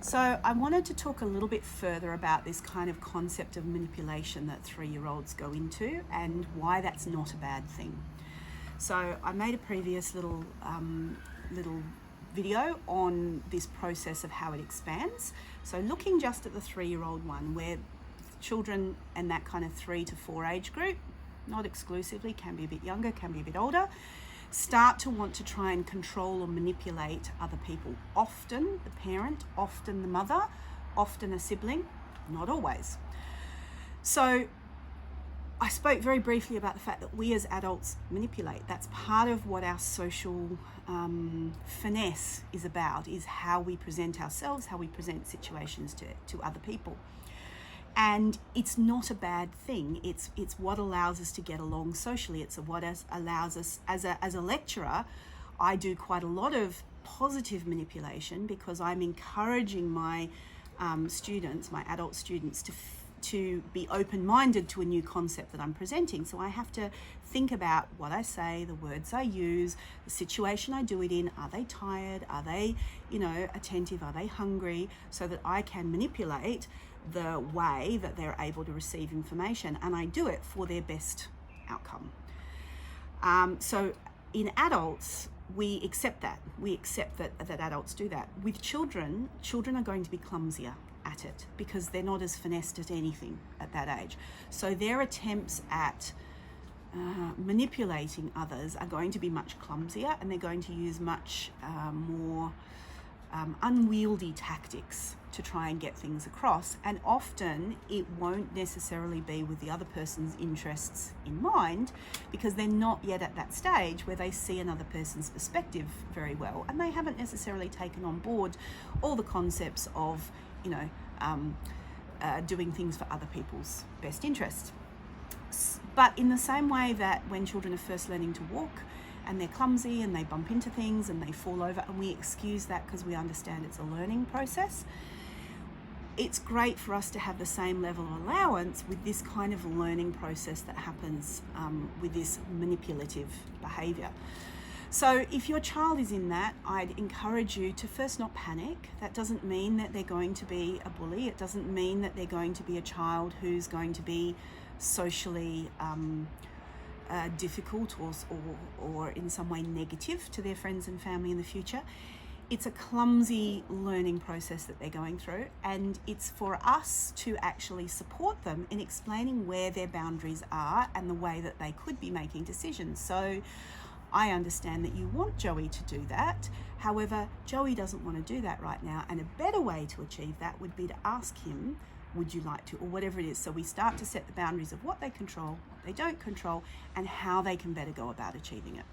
So I wanted to talk a little bit further about this kind of concept of manipulation that 3-year-olds go into and why that's not a bad thing. So I made a previous little video on this process of how it expands. So looking just at the 3-year-old one, where children and that kind of 3 to 4 age group, not exclusively, can be a bit younger, can be a bit older, start to want to try and control or manipulate other people. Often the parent, often the mother, often a sibling, not always. So I spoke very briefly about the fact that we as adults manipulate. That's part of what our social finesse is about, is how we present ourselves, how we present situations to other people. And it's not a bad thing. It's what allows us to get along socially. It's what allows us, as a lecturer, I do quite a lot of positive manipulation because I'm encouraging my students, my adult students, to be open-minded to a new concept that I'm presenting. So I have to think about what I say, the words I use, the situation I do it in. Are they tired? Are they, attentive? Are they hungry? So that I can manipulate the way that they're able to receive information, and I do it for their best outcome. So in adults, we accept that. We accept that adults do that. With children are going to be clumsier at it because they're not as finessed at anything at that age. So their attempts at manipulating others are going to be much clumsier, and they're going to use much more unwieldy tactics to try and get things across. And often it won't necessarily be with the other person's interests in mind, because they're not yet at that stage where they see another person's perspective very well, and they haven't necessarily taken on board all the concepts of doing things for other people's best interests. But in the same way that when children are first learning to walk and they're clumsy and they bump into things and they fall over, and we excuse that because we understand it's a learning process, it's great for us to have the same level of allowance with this kind of learning process that happens with this manipulative behaviour. So if your child is in that, I'd encourage you to first not panic. That doesn't mean that they're going to be a bully. It doesn't mean that they're going to be a child who's going to be socially difficult or in some way negative to their friends and family in the future. It's a clumsy learning process that they're going through, and it's for us to actually support them in explaining where their boundaries are and the way that they could be making decisions. So I understand that you want Joey to do that. However, Joey doesn't want to do that right now, and a better way to achieve that would be to ask him, would you like to, or whatever it is. So we start to set the boundaries of what they control, what they don't control, and how they can better go about achieving it.